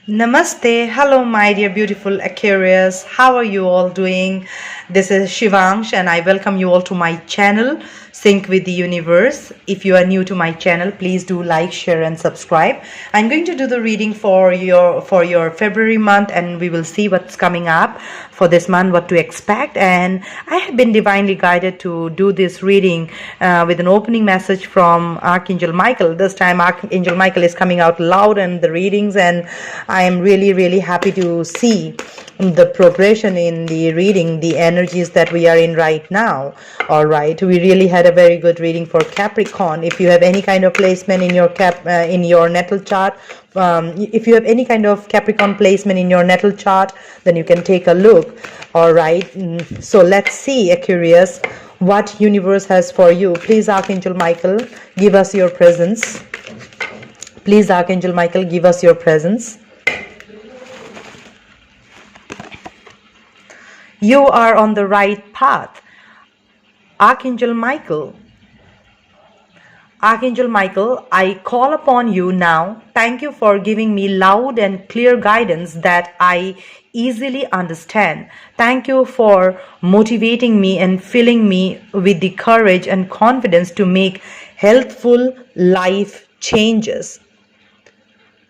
Namaste. Hello, my dear beautiful Aquarius. How are you all doing? This is Shivansh, and I welcome you all to my channel, Sync with the Universe. If you are new to my channel, please do like, share, and subscribe. I'm going to do the reading for your February month, and we will see what's coming up for this month, what to expect. And I have been divinely guided to do this reading with an opening message from Archangel Michael. This time, Archangel Michael is coming out loud in the readings, and I am really happy to see the progression in the reading, the energies that we are in right now. All right, we really had a very good reading for Capricorn. If you have any kind of placement in your in your natal chart, if you have any kind of Capricorn placement in your natal chart, then you can take a look. All right, so let's see, Aquarius, what universe has for you. Please, Archangel Michael, give us your presence. Please, Archangel Michael, give us your presence. You are on the right path. Archangel Michael, I call upon you now. Thank you for giving me loud and clear guidance that I easily understand. Thank you for motivating me and filling me with the courage and confidence to make healthful life changes.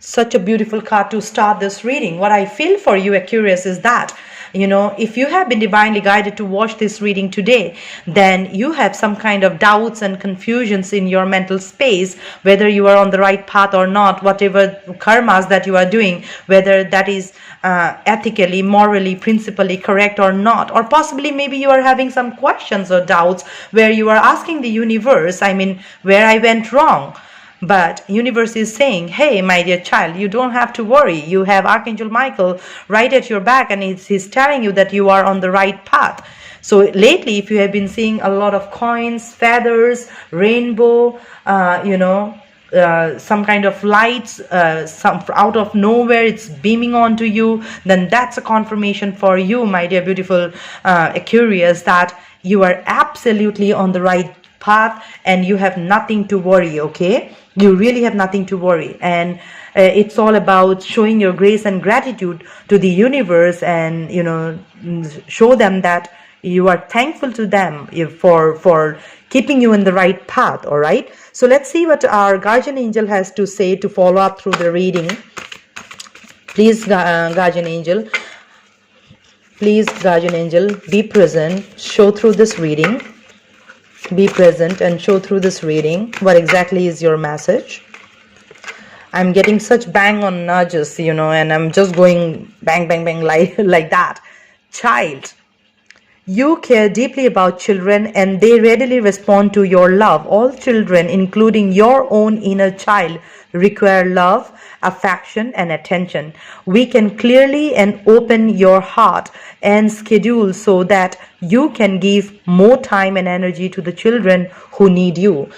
Such a beautiful card to start this reading. What I feel for you, Aquarius, is that if you have been divinely guided to watch this reading today, then you have some kind of doubts and confusions in your mental space, whether you are on the right path or not, whatever karmas that you are doing, whether that is ethically, morally, principally correct or not, or possibly maybe you are having some questions or doubts where you are asking the universe, where I went wrong. But universe is saying, hey, my dear child, you don't have to worry. You have Archangel Michael right at your back, and he's telling you that you are on the right path. So lately, if you have been seeing a lot of coins, feathers, rainbow, some kind of lights, some out of nowhere, it's beaming onto you, then that's a confirmation for you, my dear beautiful Aquarius, that you are absolutely on the right path and you have nothing to worry. Okay, you really have nothing to worry, and it's all about showing your grace and gratitude to the universe, and show them that you are thankful to them for keeping you in the right path. All right, so let's see what our guardian angel has to say to follow up through the reading. Please, guardian angel, be present, show through this reading. Be present and show through this reading. What exactly is your message? I'm getting such bang on nudges, and I'm just going bang like that. Child, you care deeply about children and they readily respond to your love. All children, including your own inner child, require love, affection, and attention. We can clearly and open your heart and schedule so that you can give more time and energy to the children who need you.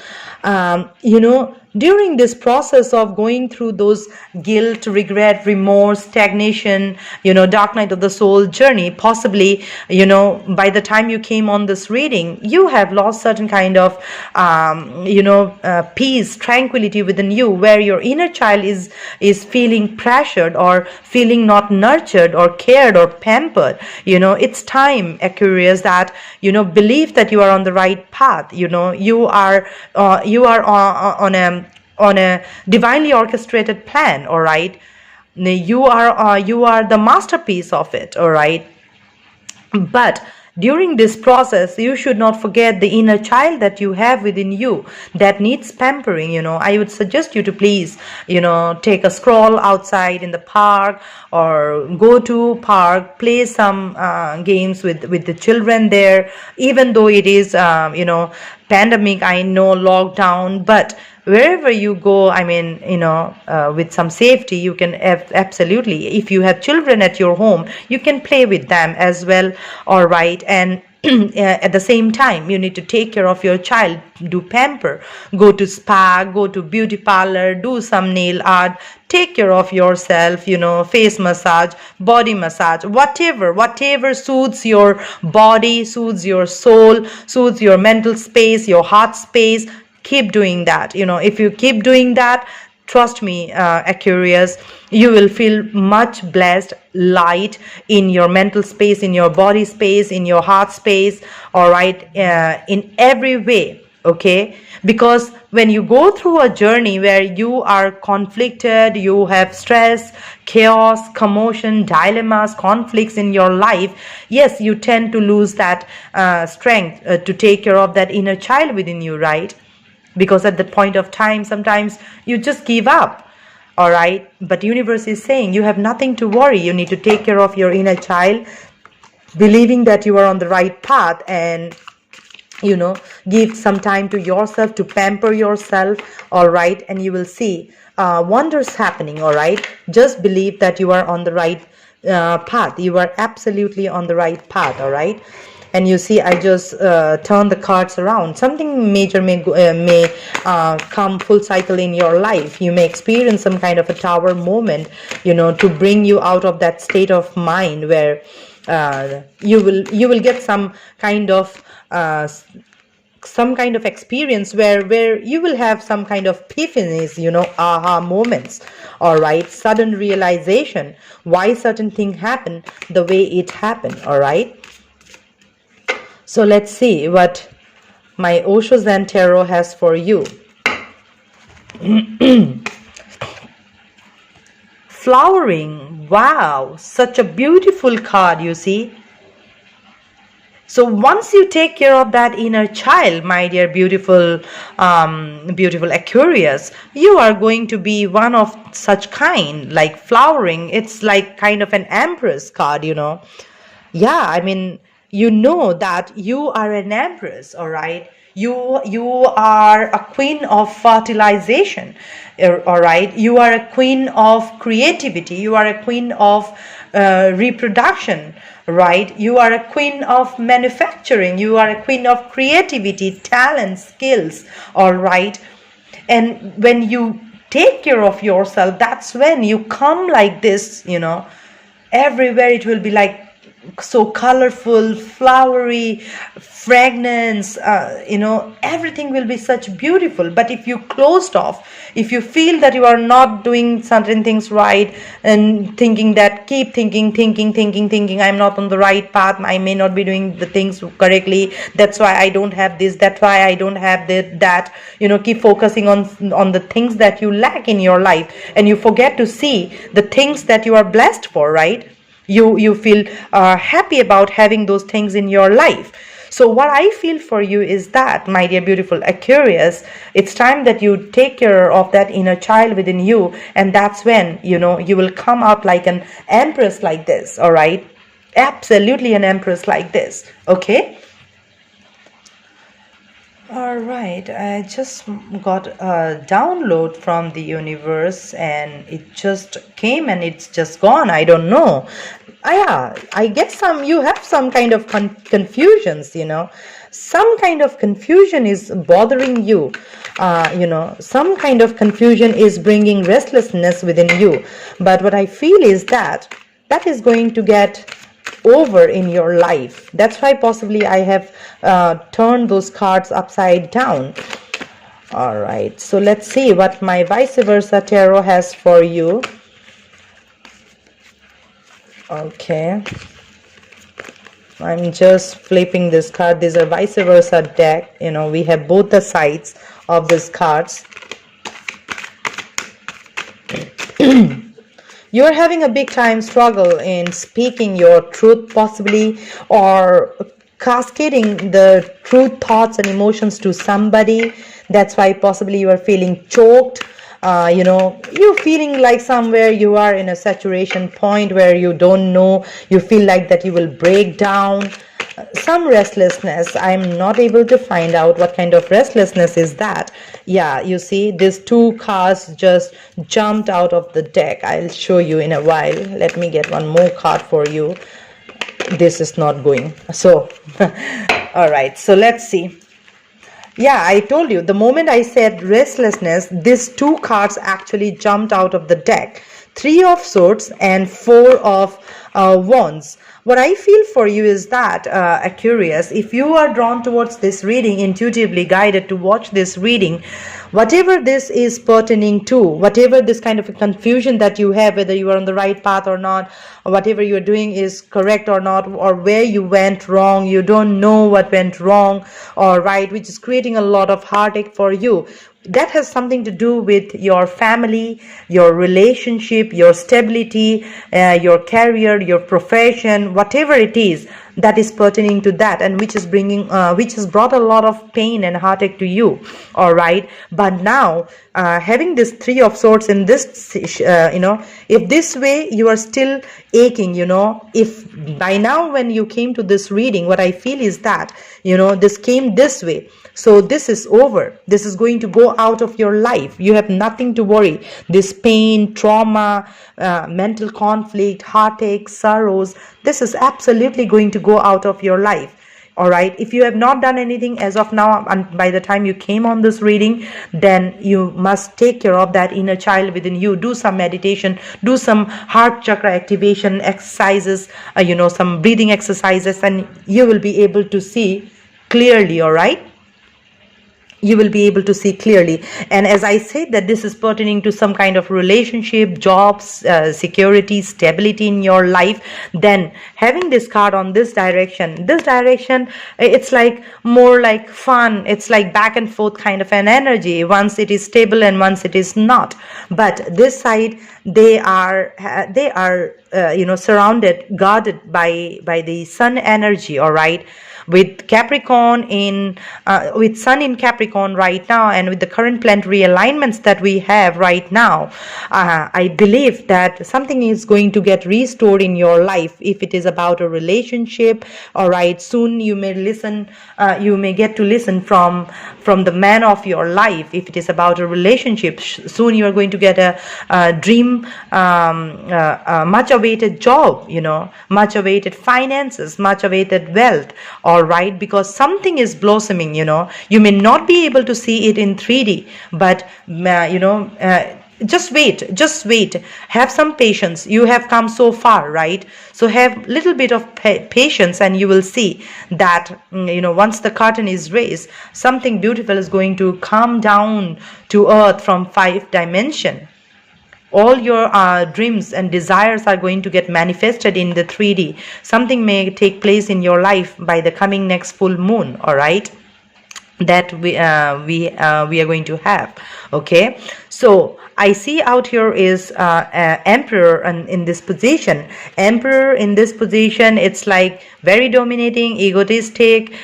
During this process of going through those guilt, regret, remorse, stagnation, dark night of the soul journey, possibly, by the time you came on this reading, you have lost certain kind of, peace, tranquility within you, where your inner child is feeling pressured or feeling not nurtured or cared or pampered. It's time, Aquarius, that, believe that you are on the right path. You are on a divinely orchestrated plan. All right, you are the masterpiece of it. All right, but during this process, you should not forget the inner child that you have within you that needs pampering. I would suggest you to please, take a stroll outside in the park, or go to park, play some games with the children there, even though it is, pandemic, I know, lockdown, but wherever you go, with some safety, you can absolutely, if you have children at your home, you can play with them as well. All right, and at the same time, you need to take care of your child, do pamper, go to spa, go to beauty parlor, do some nail art, take care of yourself, face massage, body massage, whatever soothes your body, soothes your soul, soothes your mental space, your heart space. Keep doing that. If you keep doing that, trust me, Aquarius, you will feel much blessed, light in your mental space, in your body space, in your heart space, all right, in every way, okay? Because when you go through a journey where you are conflicted, you have stress, chaos, commotion, dilemmas, conflicts in your life, yes, you tend to lose that strength to take care of that inner child within you, right? Because at that point of time, sometimes you just give up, all right? But universe is saying you have nothing to worry. You need to take care of your inner child, believing that you are on the right path, and give some time to yourself to pamper yourself, all right? And you will see wonders happening, all right? Just believe that you are on the right path. You are absolutely on the right path, all right? And you see, I just turn the cards around. Something major may come full cycle in your life. You may experience some kind of a tower moment, to bring you out of that state of mind where you will get some kind of experience where you will have some kind of epiphanies, aha moments, all right? Sudden realization why certain thing happened the way it happened, all right? So let's see what my Osho Zen Tarot has for you. Flowering. Wow, such a beautiful card, you see. So once you take care of that inner child, my dear beautiful Aquarius, you are going to be one of such kind, like flowering. It's like kind of an empress card, Yeah, I mean, that you are an empress, all right? You are a queen of fertilization, all right? You are a queen of creativity. You are a queen of reproduction, right? You are a queen of manufacturing. You are a queen of creativity, talent, skills, all right? And when you take care of yourself, that's when you come like this, everywhere it will be like so colorful, flowery, fragrance, everything will be such beautiful. But if you closed off, if you feel that you are not doing certain things right, and keep thinking, I'm not on the right path, I may not be doing the things correctly, that's why I don't have this, that's why I don't have that, keep focusing on the things that you lack in your life, and you forget to see the things that you are blessed for, right? You feel happy about having those things in your life. So what I feel for you is that, my dear beautiful Aquarius, it's time that you take care of that inner child within you, and that's when you will come out like an empress like this, all right? Absolutely an empress like this, okay? All right, I just got a download from the universe, and it just came and it's just gone. I don't know. Yeah, I guess you have some kind of confusions, Some kind of confusion is bothering you. Some kind of confusion is bringing restlessness within you. But what I feel is that is going to get over in your life. That's why possibly I have turned those cards upside down. All right, so let's see what my vice versa tarot has for you. Okay, I'm just flipping this card. These are vice versa deck. We have both the sides of these cards. You're having a big time struggle in speaking your truth, possibly, or cascading the truth, thoughts and emotions to somebody. That's why possibly you are feeling choked. You're feeling like somewhere you are in a saturation point where you don't know, you feel like that you will break down. Some restlessness. I'm not able to find out what kind of restlessness is that. Yeah, you see, these two cards just jumped out of the deck. I'll show you in a while. Let me get one more card for you. This is not going. So, all right, so let's see. Yeah, I told you, the moment I said restlessness, these two cards actually jumped out of the deck. Three of Swords and Four of Wands. What I feel for you is that, Aquarius, if you are drawn towards this reading, intuitively guided to watch this reading, whatever this is pertaining to, whatever this kind of a confusion that you have, whether you are on the right path or not, or whatever you're doing is correct or not, or where you went wrong, you don't know what went wrong or right, which is creating a lot of heartache for you. That has something to do with your family, your relationship, your stability, your career, your profession, whatever it is that is pertaining to that, and which is which has brought a lot of pain and heartache to you. All right, but now having this Three of Swords in this, if this way you are still aching, if by now when you came to this reading, what I feel is that, this came this way. So this is over. This is going to go out of your life. You have nothing to worry. This pain, trauma, mental conflict, heartache, sorrows, this is absolutely going to go out of your life. All right. If you have not done anything as of now, and by the time you came on this reading, then you must take care of that inner child within you. Do some meditation, do some heart chakra activation exercises, some breathing exercises, and you will be able to see clearly. All right. You will be able to see clearly. And as I said, that this is pertaining to some kind of relationship, jobs, security, stability in your life, then having this card on this direction, it's like more like fun. It's like back and forth kind of an energy. Once it is stable and once it is not. But this side, they are surrounded, guarded by the sun energy. All right. With Capricorn with Sun in Capricorn right now, and with the current planetary alignments that we have right now, I believe that something is going to get restored in your life. If it is about a relationship, all right, soon you may get to listen from the man of your life. If it is about a relationship, soon you are going to get a dream, much awaited job, much awaited finances, much awaited wealth. All right, because something is blossoming. You may not be able to see it in 3D, but just wait, have some patience. You have come so far, right? So have little bit of patience, and you will see that once the curtain is raised, something beautiful is going to come down to earth from 5th dimension. All your dreams and desires are going to get manifested in the 3D. Something may take place in your life by the coming next full moon. All right, that we are going to have. Okay, so I see out here is Emperor, and in this position, Emperor in this position, it's like very dominating, egotistic.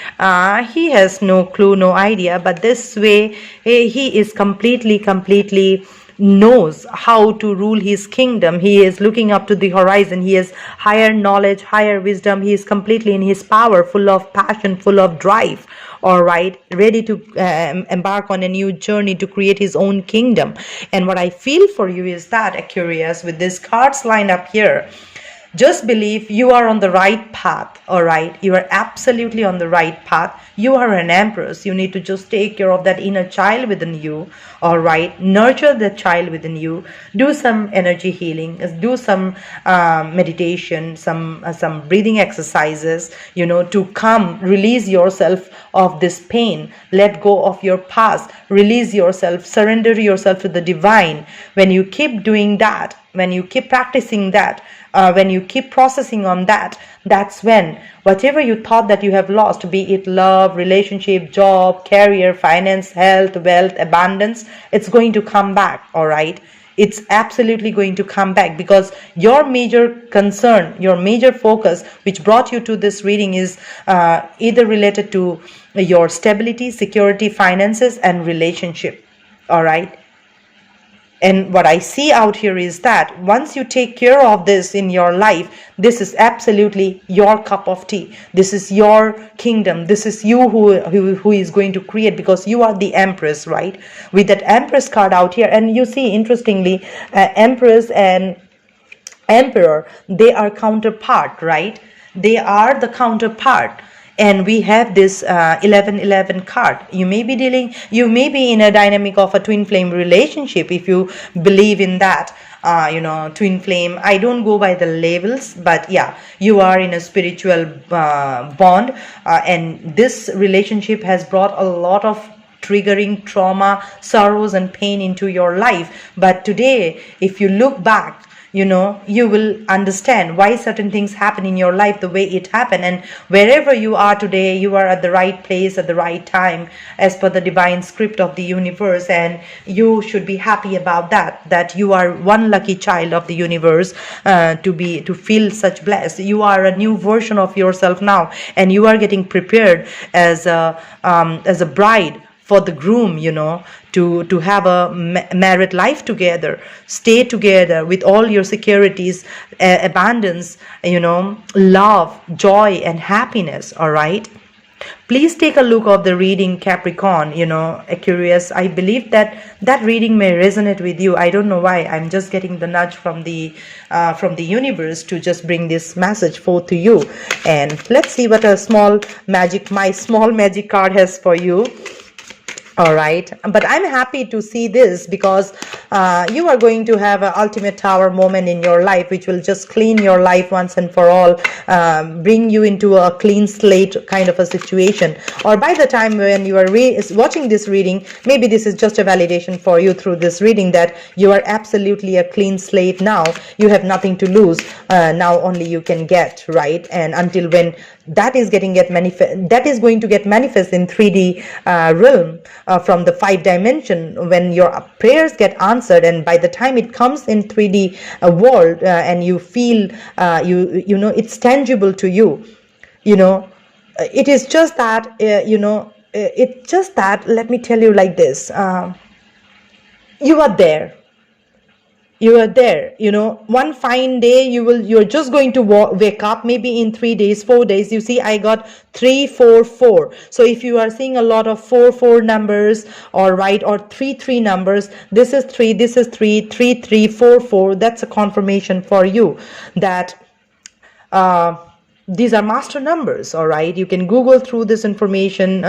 He has no clue, no idea, but this way he is completely knows how to rule his kingdom. He is looking up to the horizon. He has higher knowledge, higher wisdom. He is completely in his power, full of passion, full of drive. All right, ready to embark on a new journey to create his own kingdom. And what I feel for you is that, Aquarius, with these cards lined up here, just believe you are on the right path. All right, you are absolutely on the right path. You are an empress. You need to just take care of that inner child within you. All right, nurture the child within you. Do some energy healing, do some meditation, some breathing exercises, to come release yourself of this pain. Let go of your past, release yourself, surrender yourself to the divine. When you keep doing that, when you keep practicing that, when you keep processing on that, that's when whatever you thought that you have lost, be it love, relationship, job, career, finance, health, wealth, abundance, it's going to come back. All right, it's absolutely going to come back, because your major concern, your major focus, which brought you to this reading, is either related to your stability, security, finances, and relationship. All right. And what I see out here is that once you take care of this in your life, this is absolutely your cup of tea. This is your kingdom. This is you who is going to create, because you are the Empress, right? With that Empress card out here. And you see, interestingly, Empress and Emperor, they are counterpart, right? They are the counterpart. And we have this 1111 card. You may be in a dynamic of a twin flame relationship, if you believe in that. twin flame. I don't go by the labels, but yeah, you are in a spiritual bond, and this relationship has brought a lot of triggering trauma, sorrows, and pain into your life. But today, if you look back, you will understand why certain things happen in your life the way it happened. And wherever you are today, you are at the right place at the right time as per the divine script of the universe. And you should be happy about that you are one lucky child of the universe, to feel such blessed. You are a new version of yourself now, and you are getting prepared as a bride for the groom, to have a married life together, stay together with all your securities, abundance, love, joy, and happiness. All right. Please take a look of the reading, Capricorn, Aquarius. I believe that reading may resonate with you. I don't know why. I'm just getting the nudge from the universe to just bring this message forth to you. And let's see what my small magic card has for you. All right, but I'm happy to see this because you are going to have an ultimate tower moment in your life, which will just clean your life once and for all, bring you into a clean slate kind of a situation. Or by the time when you are watching this reading, maybe this is just a validation for you through this reading that you are absolutely a clean slate now. You have nothing to lose. Now only you can get, right? And until when that is going to get manifest in 3D realm, from the 5 dimension, when your prayers get answered, and by the time it comes in 3D world, and you feel it's tangible to you, it is just that it's just that, let me tell you like this, you are there. One fine day you're just going to wake up, maybe in 3 days, 4 days. You see, I got 344. So if you are seeing a lot of 44 numbers, all right, or 33 numbers, this is 3, this is 3, 3, 3, 4, 4. That's a confirmation for you that these are master numbers. All right, you can Google through this information,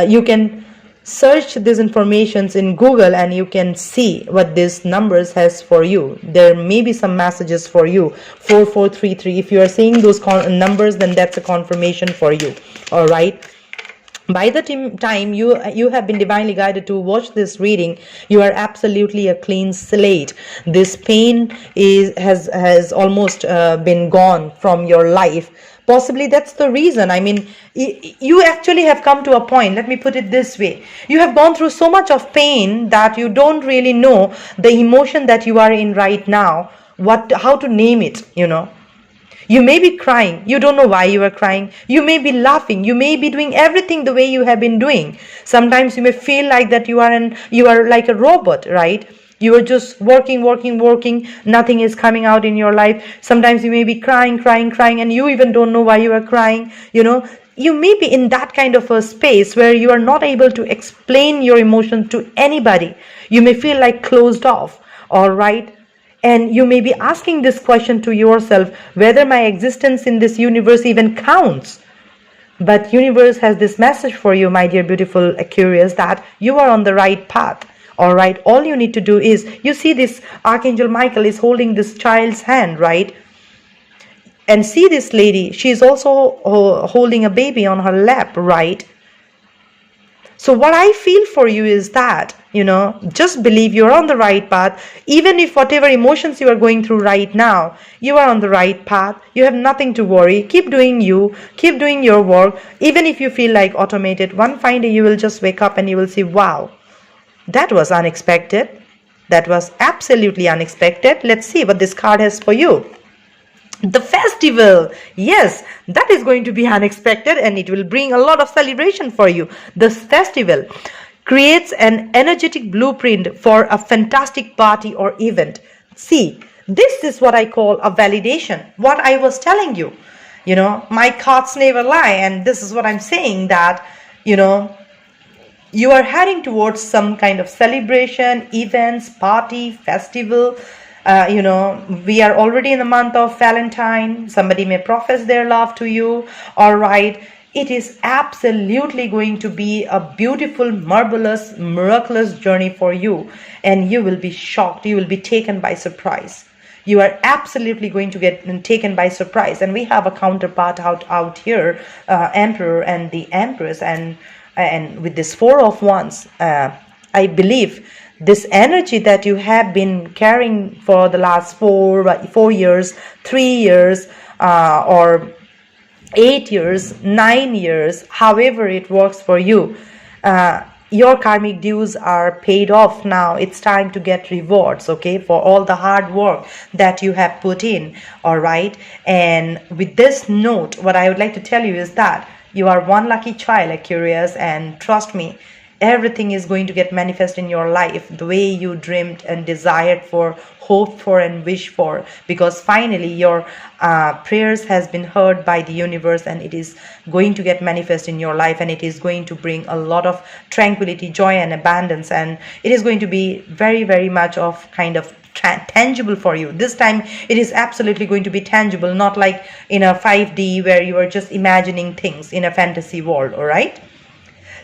you can search these informations in Google, and you can see what these numbers has for you. There may be some messages for you. 4433, if you are seeing those numbers, then that's a confirmation for you. All right, by the time you have been divinely guided to watch this reading, you are absolutely a clean slate. This pain has almost been gone from your life. Possibly that's the reason. I mean, you actually have come to a point, let me put it this way. You have gone through so much of pain that you don't really know the emotion that you are in right now, how to name it, You may be crying. You don't know why you are crying. You may be laughing. You may be doing everything the way you have been doing. Sometimes you may feel like that you are like a robot, right? You are just working. Nothing is coming out in your life. Sometimes you may be crying, and you even don't know why you are crying. You may be in that kind of a space where you are not able to explain your emotions to anybody. You may feel like closed off, all right? And you may be asking this question to yourself, whether my existence in this universe even counts. But universe has this message for you, my dear beautiful Aquarius, that you are on the right path. All right, all you need to do is, you see this Archangel Michael is holding this child's hand, right? And see this lady, she is also holding a baby on her lap, right? So what I feel for you is that, just believe you're on the right path. Even if whatever emotions you are going through right now, you are on the right path. You have nothing to worry. Keep doing you. Keep doing your work. Even if you feel like automated, one fine day you will just wake up and you will see, wow, that was unexpected. That was absolutely unexpected. Let's see what this card has for you. The festival. Yes, that is going to be unexpected, and it will bring a lot of celebration for you. This festival creates an energetic blueprint for a fantastic party or event. See, this is what I call a validation. What I was telling you, my cards never lie, and this is what I'm saying, that, you are heading towards some kind of celebration, events, party, festival. We are already in the month of Valentine. Somebody may profess their love to you. All right. it is absolutely going to be a beautiful, marvelous, miraculous journey for you, and you will be shocked. You will be taken by surprise. You are absolutely going to get taken by surprise. And we have a counterpart out here, Emperor and the Empress, and with this Four of Wands, I believe this energy that you have been carrying for the last 4 years, 3 years, or 8 years, 9 years, however it works for you. Your karmic dues are paid off now. It's time to get rewards, okay, for all the hard work that you have put in, all right? And with this note, what I would like to tell you is that you are one lucky child, Aquarius, and trust me, everything is going to get manifest in your life the way you dreamed and desired for, hoped for, and wished for, because finally your prayers has been heard by the universe, and it is going to get manifest in your life, and it is going to bring a lot of tranquility, joy, and abundance, and it is going to be very, very much of kind of tangible for you. This time it is absolutely going to be tangible, not like in a 5D where you are just imagining things in a fantasy world. All right,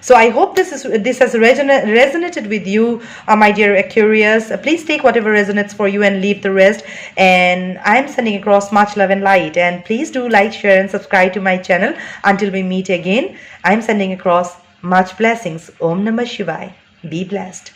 so I hope this has resonated with you, my dear Aquarius. Please take whatever resonates for you and leave the rest. And I'm sending across much love and light. And please do like, share, and subscribe to my channel. Until we meet again, I'm sending across much blessings. Om Namah Shivaya. Be blessed.